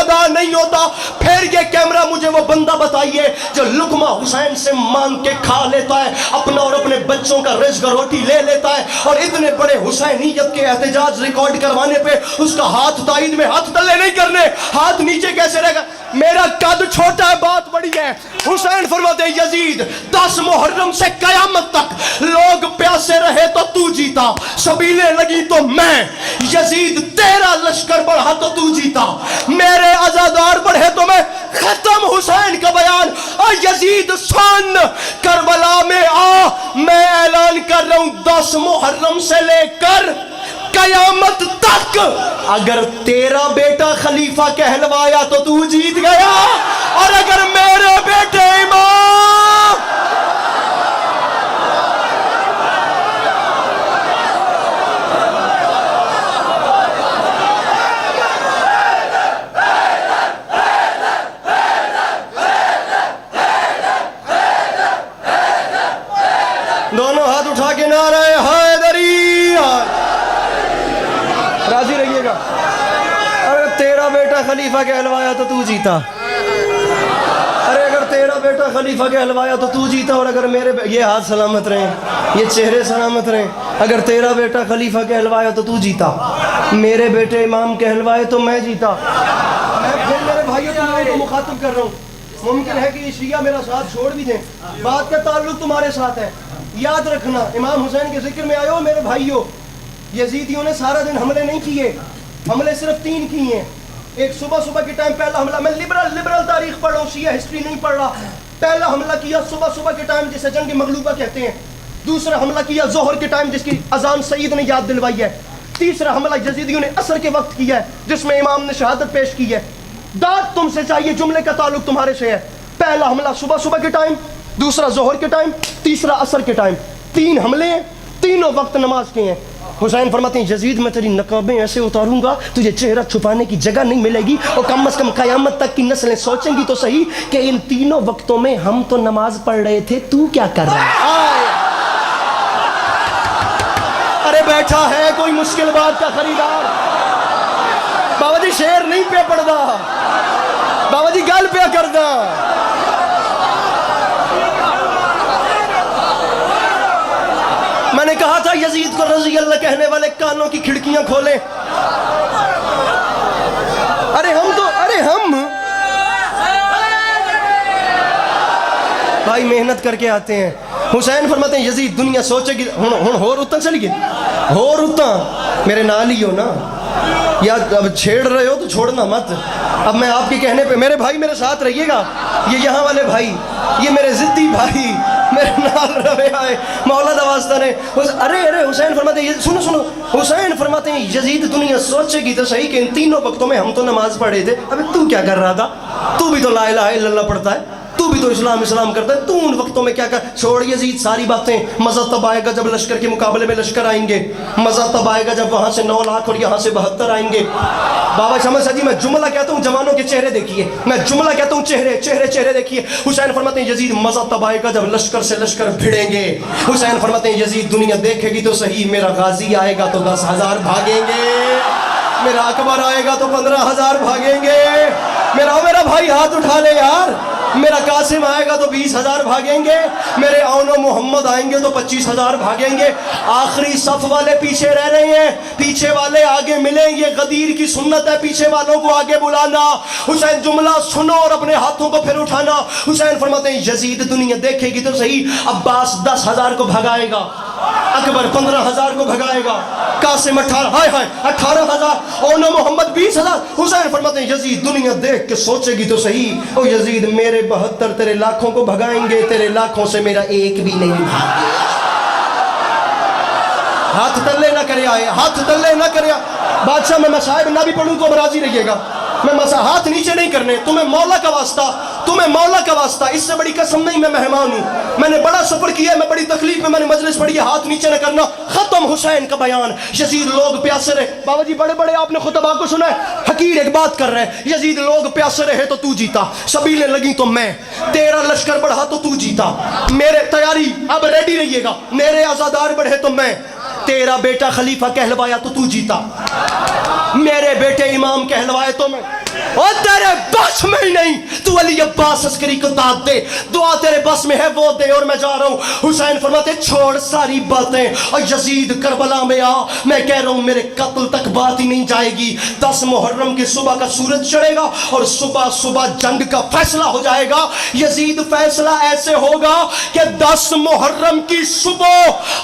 अदा नहीं होता। फिर ये कैमरा मुझे वो बंदा बताइए जो लुकमा हुसैन से मांग के खा लेता है, अपना और अपने बच्चों का रिज़्क रोटी ले लेता है, और इतने बड़े हुसैनियत के एहतजाज रिकॉर्ड करवाने पे उसका हाथ ताईद में, हाथ तले नहीं करने, हाथ नीचे कैसे रहेगा? मेरा कद छोटा है, बात बड़ी है। हुसैन फरमाते यजीद 10 मुहर्रम से कयामत तक लोग प्यासे रहे तो तू जीता, सबीलें लगी तो मैं, यजीद तेरा लश्कर बढ़ा तो तू जीता, मेरे अज़ादार बढ़े तो मैं। खत्म हुसैन का बयान। और यजीद सुन, करबला में आ, मैं ऐलान कर रहा हूं 10 मुहर्रम से लेकर कयामत तक अगर तेरा बेटा खलीफा कहलवाया तो तू जीत गया, और अगर मेरे बेटे इमाम, दोनों हाथ उठा के नारे हैदरी, राजी रहिएगा। अरे तेरा बेटा खलीफा कहलवाया तो तू जीता, अरे अगर तेरा बेटा खलीफा कहलवाया तो तू जीता, और अगर मेरे ये हाथ सलामत रहे, ये चेहरे सलामत रहे, अगर तेरा बेटा खलीफा कहलवाया तो तू जीता, मेरे बेटे इमाम कहलवाए तो मैं जीता। मैं फिर मेरे भाइयों को मुखातिब कर रहा हूँ, मुमकिन है कि शिया मेरा साथ छोड़ भी दें, बात का ताल्लुक तुम्हारे साथ है। याद रखना, इमाम हुसैन के जिक्र में आए हो मेरे भाइयों, यजीदियों ने सारा दिन हमले नहीं किए, हमले सिर्फ 3 किए। एक सुबह के टाइम पहला हमला, मैं लिबरल तारीख पढ़ रहा हूँ, शिया हिस्ट्री नहीं पढ़ रहा। पहला हमला किया सुबह के टाइम, जिसे जंग मगलूबा कहते हैं। दूसरा हमला किया जोहर के टाइम, जिसकी अजान सईद ने याद दिलवाई है। तीसरा हमला यजीदियों ने असर के वक्त किया है, जिसमें इमाम ने शहादत पेश की है। दाद तुमसे चाहिए, जुमले का ताल्लुक तुम्हारे से है। पहला हमला सुबह के टाइम, दूसरा जोहर के टाइम, तीसरा असर के टाइम। 3 हमले हैं, तीनों वक्त नमाज के हैं। हुसैन फरमाते हैं यजीद मैं तेरी नकाबें ऐसे उतारूंगा तुझे चेहरा छुपाने की जगह नहीं मिलेगी, और कम अज कम कयामत तक की नस्लें सोचेंगी तो सही कि इन तीनों वक्तों में हम तो नमाज पढ़ रहे थे, तू क्या कर रहा है? अरे बैठा है कोई मुश्किल बात का खरीदार, बाबा जी शेर नहीं पे पड़दा, बाबा जी गल पे करदा। मैंने कहा था यजीद को रज़ी अल्लाह कहने वाले कानों की खिड़कियां खोले। अरे हम भाई मेहनत करके आते हैं। हुसैन फरमाते हैं यजीद दुनिया सोचेगी हुण होर उत्ता चली गई, होर उत्ता मेरे नाल ही हो ना, या अब छेड़ रहे हो तो छोड़ना मत। अब मैं आपके कहने पे, मेरे भाई मेरे साथ रहिएगा, ये यहाँ वाले भाई, ये मेरे जिद्दी भाई मेरे नाल रहे आए, मौला दा वास्ता ने। अरे हुसैन फरमाते हैं, सुनो हुसैन फरमाते हैं यजीद दुनिया सोचेगी तो सही कि इन तीनों वक्तों में हम तो नमाज पढ़े थे, अबे तू क्या कर रहा था? तू भी तो ला इलाहा इल्लल्लाह पढ़ता है, तू भी तो इस्लाम करता है, तू उन वक्तों में क्या कर? छोड़ यजीद सारी बातें, मज़ा तब आएगा जब लश्कर के मुकाबले में लश्कर आएंगे, मज़ा तब आएगा जब वहाँ से 9 लाख और यहाँ से 72 आएंगे। बाबा शमस सजी मैं जुमला कहता हूँ, जवानों के चेहरे देखिए, मैं जुमला कहता हूँ चेहरे देखिए। हुसैन फरमाते हैं यजीद मज़ा तब आएगा जब लश्कर से लश्कर भिड़ेंगे। हुसैन फरमाते हैं यजीद दुनिया देखेगी तो सही, मेरा गाजी आएगा तो 10,000 भागेंगे, मेरा अकबर आएगा तो 15,000 भागेंगे, मेरा भाई हाथ उठा ले यार, मेरा कासिम आएगा तो 20,000 भागेंगे, मेरे औनो मोहम्मद आएंगे तो 25,000 भागेंगे। आखिरी सफ वाले पीछे रह रहे हैं, पीछे वाले आगे मिलेंगे। गदीर की सुन्नत है पीछे वालों को आगे बुलाना। हुसैन जुमला सुनो और अपने हाथों को फिर उठाना। हुसैन फरमाते हैं यजीद दुनिया देखेगी तो सही, अब्बास 10,000 को भगाएगा, अकबर 15,000 को भगाएगा, कासिम 18,000, औनो मोहम्मद 20,000। हुसैन फरमाते हैं यजीद दुनिया देख के सोचेगी तो सही, ओ यजीद मेरे 72 तेरे लाखों को भगाएंगे, तेरे लाखों से मेरा एक भी नहीं भागेगा। हाथ तल्ले ना करे आए, हाथ तल्ले ना करे। बादशाह मैं मसाइब ना भी पढ़ूं तो राजी रहिएगा, मैं हाथ नीचे नहीं करने, तुम्हें मौला का वास्ता, इससे बड़ी कसम नहीं, मैं मेहमान हूँ, मैंने बड़ा सफर किया, मैं बड़ी तकलीफ में मैंने मजलिस पढ़ी है, हाथ नीचे न करना। खत्म हुसैन का बयान। यजीद लोग प्यासे रहे, बाबा जी बड़े आपने खुतबा को सुना है, हकीर एक बात कर रहे हैं, यजीद लोग प्यासे रहे तो तू जीता, सबीलें लगी तो मैं, तेरा लश्कर बढ़ा तो तू जीता, मेरे तैयारी अब रेडी रहिएगा, मेरे आजादार बढ़े तो मैं, तेरा बेटा खलीफा कहलवाया तो तू जीता, मेरे बेटे इमाम कहलवाए तो मैं। और तेरे बस में ही नहीं, तू अली अब्बास अस्करी को दाद दे, दुआ तेरे बस में है वो दे। और मैं जा रहा हूँ। हुसैन फरमाते छोड़ सारी बातें और यजीद करबला में आ। मैं कह रहा हूँ मेरे कत्ल तक बात ही नहीं जाएगी। 10 मुहर्रम की सुबह का सूरज चढ़ेगा और सुबह सुबह जंग का फैसला हो जाएगा। यजीद फैसला ऐसे होगा कि 10 मुहर्रम की सुबह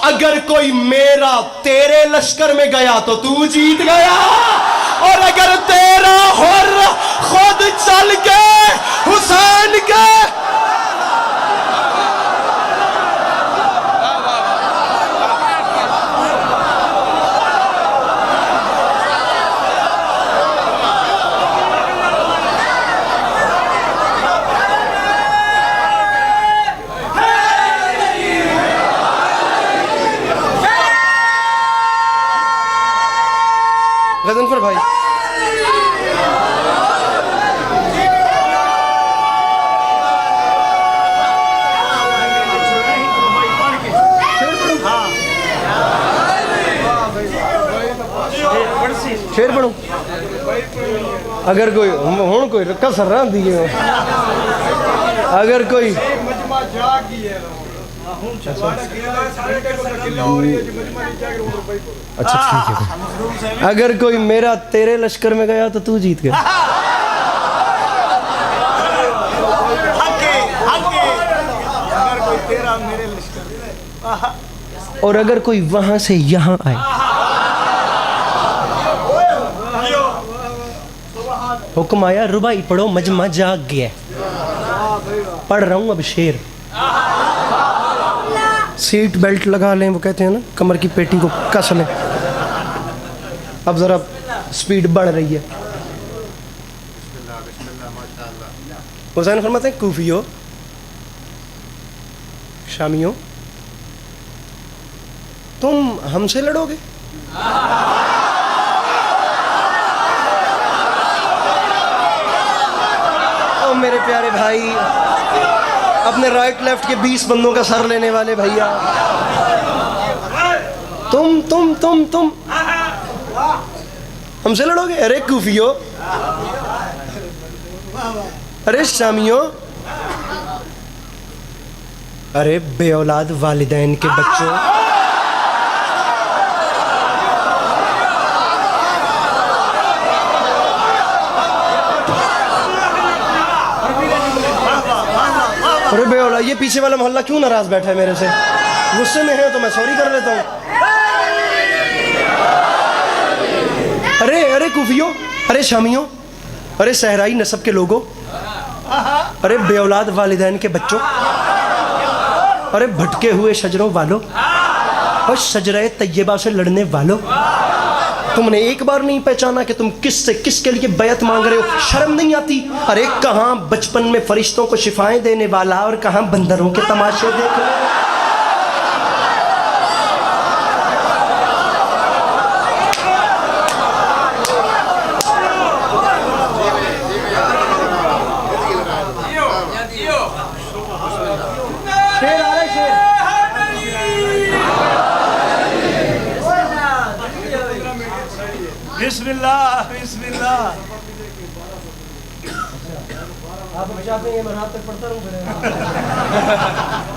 अगर कोई मेरा तेरे लश्कर में गया तो तू जीत गया, और अगर तेरा हुर खुद चल के हुसैन के गजनफर भाई शेर पढ़ू। अगर कोई हूं कोई कसर ना दिए, अगर कोई अच्छा ठीक है, अगर कोई मेरा तेरे लश्कर में गया तो तू जीत गया। और अगर कोई वहां से यहां आए, हुक्म आया रुबाई पढ़ो मजमा जाग गया। पढ़ रहा हूं अब शेर। सीट बेल्ट लगा लें, वो कहते हैं ना कमर की पेटी को कस लें। अब जरा स्पीड बढ़ रही है। हुसैन फरमाते हैं कूफियों, शामियों, तुम हमसे लड़ोगे? ओ मेरे प्यारे भाई, अपने राइट लेफ्ट के 20 बंदों का सर लेने वाले भैया, तुम हमसे लड़ोगे? अरे कूफियों, अरे शामियों, अरे बे औलाद वालिदैन के बच्चों, अरे बे औलाद, ये पीछे वाला मोहल्ला क्यों नाराज बैठा है मेरे से? गुस्से में है तो मैं सॉरी कर लेता हूँ। अरे अरे कूफियों, अरे शामियों, अरे सहराई नस्ब के लोगों, अरे बे औलाद वालिदैन के बच्चों, अरे भटके हुए शजरों वालों और शजरे तैयबा से लड़ने वालों, तुमने एक बार नहीं पहचाना कि तुम किसके लिए बैत मांग रहे हो? शर्म नहीं आती? अरे कहाँ बचपन में फरिश्तों को शिफाएं देने वाला और कहाँ बंदरों के तमाशे देख रहे हो? बिस्मिल्लाह बिस्मिल्लाह। आप चाहते हैं मैं रात तक पढ़ता रहूं?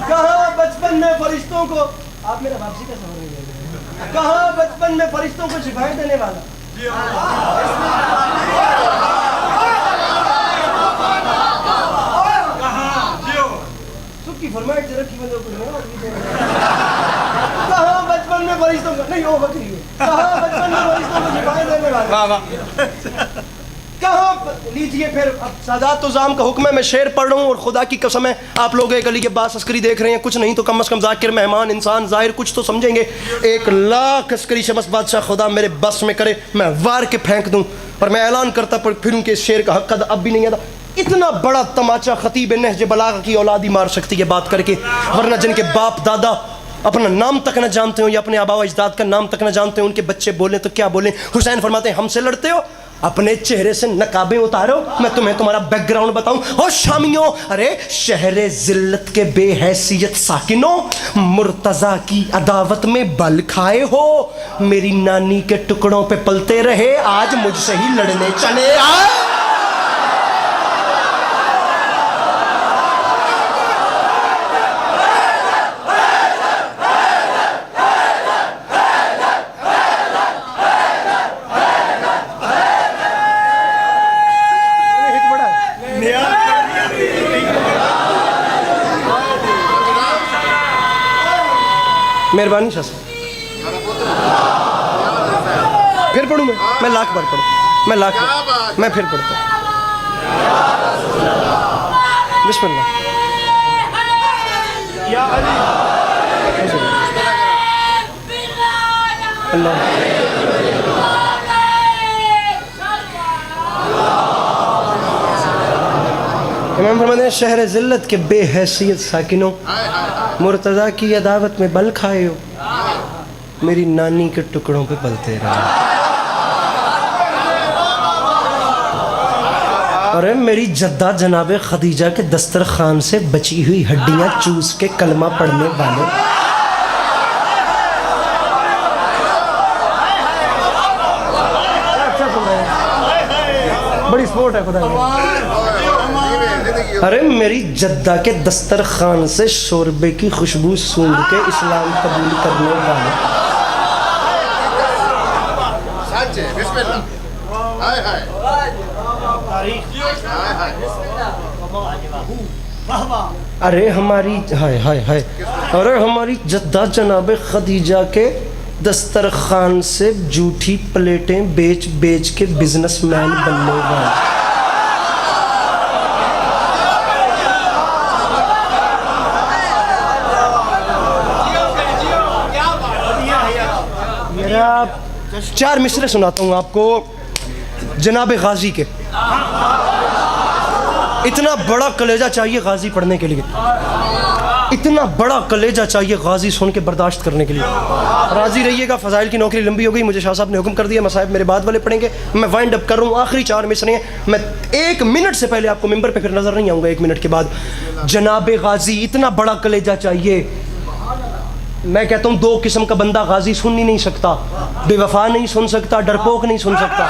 कहाँ बचपन में फरिश्तों को, आप मेरा वापसी का सवाल नहीं है, कहाँ बचपन में फरिश्तों को शिफाएं देने वाला? सुखी फरमाइश रखी बंदों को कहाँ बचपन में फरिश्तों को नहीं, वो बकरी है, कहाँ बचपन में फरिश्तों को शिफाएं देने वाला? वाह वाह। कहाँ लीजिए फिर। अब सादात तुज़ाम का हुक्म है, मैं शेर पढ़ रहा हूँ और खुदा की कसम है आप लोग एक अली के अब्बास अस्करी देख रहे हैं, कुछ नहीं तो कम अज़ कम ज़ाकिर मेहमान इंसान ज़ाहिर कुछ तो समझेंगे। 1,00,000 अस्करी शमस बादशाह खुदा मेरे बस में करे, मैं वार के फेंक दूँ। और मैं ऐलान करता फिरूँ कि इस शेर का हक़ अब भी नहीं आता। इतना बड़ा तमाचा खतीब नहज बलागा की औलाद ही मार सकती है बात करके, वरना जिनके बाप दादा अपना नाम तक न जानते हो या अपने आबा अजदाद का नाम तक न जानते हो, उनके बच्चे बोले तो क्या बोले। हुसैन फरमाते हैं हमसे लड़ते हो, अपने चेहरे से नकाबें उतारो, मैं तुम्हें तुम्हारा बैकग्राउंड बताऊं। और शामियों, अरे शहरे जिल्लत के बेहैसियत साकिनों, मुर्तजा की अदावत में बल खाए हो, मेरी नानी के टुकड़ों पे पलते रहे, आज मुझसे ही लड़ने चले आए। मेहरबानी शाह साहब। फिर पढ़ूँ मैं लाख बार पढ़ूँ, मैं लाख बार, मैं फिर पढ़ता हूँ। बिस्मिल्लाह। या अली अल्लाह इमाम फरमाते हैं शहर ज़िल्लत के बेहैसियत साकिनों, मुर्तज़ा की अदावत में बल खाए हो, मेरी नानी के टुकड़ों पे पलते रहे। अरे मेरी जद्दा जनाब खदीजा के दस्तरखान से बची हुई हड्डियां चूस के कलमा पढ़ने वाले। बड़ी स्पोर्ट है खुदा की। अरे मेरी जद्दा के दस्तरखान से शोरबे की खुशबू सूंघ के इस्लाम कबूल करने वाले। अरे हमारी हाय हाय हाय, अरे हमारी जद्दा जनाब खदीजा के दस्तरखान से जूठी प्लेटें बेच बेच के बिजनेसमैन बनने वाले। मेरा 4 मिसरे सुनाता हूँ आपको जनाब गाजी के। इतना बड़ा कलेजा चाहिए गाजी पढ़ने के लिए, इतना बड़ा कलेजा चाहिए गाजी सुन के बर्दाश्त करने के लिए। राजी रहिएगा, फ़ज़ाइल की नौकरी लंबी हो गई, मुझे शाह साहब ने हुक्म कर दिया, मसाइब मेरे बाद वाले पढ़ेंगे। मैं वाइंड अप कर रहा हूँ, आखिरी 4 मिसरे हैं। मैं 1 मिनट से पहले आपको मिंबर पे फिर नज़र नहीं आऊँगा, 1 मिनट के बाद। जनाब गाजी इतना बड़ा कलेजा चाहिए। मैं कहता हूँ 2 किस्म का बंदा गाजी सुन ही नहीं सकता, बेवफा नहीं सुन सकता, डरपोक नहीं सुन सकता।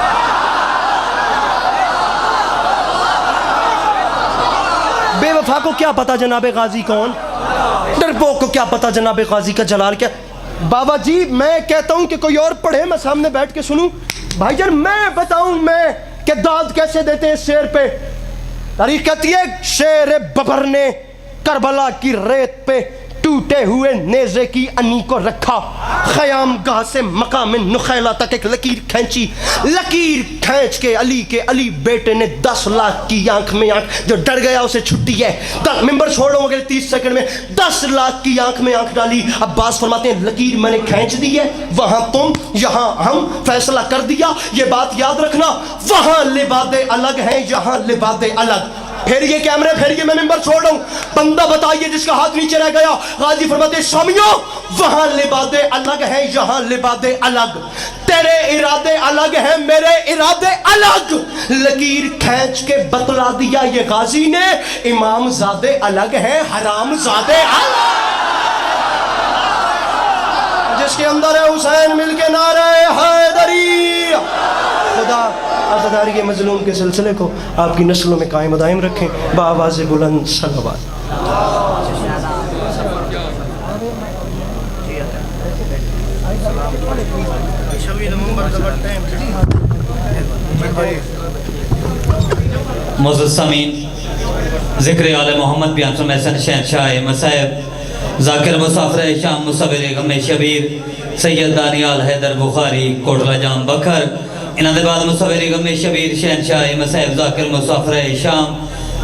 बेवफा को क्या पता जनाबे गाजी कौन, डरपोक को क्या पता जनाबे गाजी का जलाल क्या। बाबा जी मैं कहता हूँ कि कोई और पढ़े, मैं सामने बैठ के सुनूं। भाईजान मैं बताऊं मैं कि दाद कैसे देते हैं शेर पे। तारीख कहती है शेर बबर ने करबला की रेत पे टूटे हुए नेज़े की अनी को रखा, ख़याम गाह से मकाम नुखैला तक एक लकीर खींची। लकीर खींच के अली बेटे ने 10 लाख की आंख में आंख, जो डर गया उसे छुट्टी है। मिंबर छोड़ रहा हूँ अगले 30 सेकंड में। 10 लाख की आंख में आंख डाली। अब्बास फरमाते हैं लकीर मैंने खींच दी है, वहां तुम यहाँ हम, फैसला कर दिया। ये बात याद रखना, वहां लिबादे अलग हैं, यहाँ लिबादे अलग। फेरिए कैमरे फेरिए, मैं मिंबर छोड़ रहा हूं। बंदा बताइए जिसका हाथ नीचे रह गया। गाजी फरमाते शामियों वहां लिबादे अलग हैं, यहाँ लिबादे अलग। तेरे इरादे अलग हैं, मेरे इरादे अलग। लकीर खींच के बतला दिया ये गाजी ने, इमाम ज़ादे अलग हैं, हराम ज़ादे अलग। जिसके अंदर है हुसैन मिलके नारे हैदरी। खुदा आज़ादारी के मज़लूम के सिलसिले को आपकी नस्लों में कायम दायम रखें। बाआवाज़ बुलंद सलावत। मोअज़्ज़ज़ सामीन, ज़िक्र आले मोहम्मद बियान महसन शहनशाह मसाइब ज़ाकिर मुसाफ़िर शाम मुसव्विर गम शबीर सैयद दानियाल हैदर बुखारी कोटला जाम बकर। इन्हां दे बाद मुसव्विर गम शबीर शहनशाह मसाइब ज़ाकिर मुसाफ़िर शाम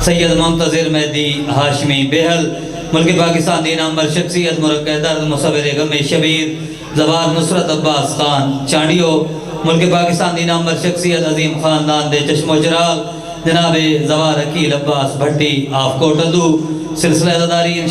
सैयद मुंतज़िर मेहदी हाशमी बेहल। मुल्क पाकिस्तान दी नंबर शख्सियत मुरक्कदर मुसव्विर गम शबीर जवार नुसरत अब्बास खान चांडियो। मुल्क पाकिस्तान दी नंबर शख्सियत अजीम खानदान दे चश्मो चिराग जनाब जवार अकील अब्बास भट्टी आफ कोटदू। सिलसिला दारी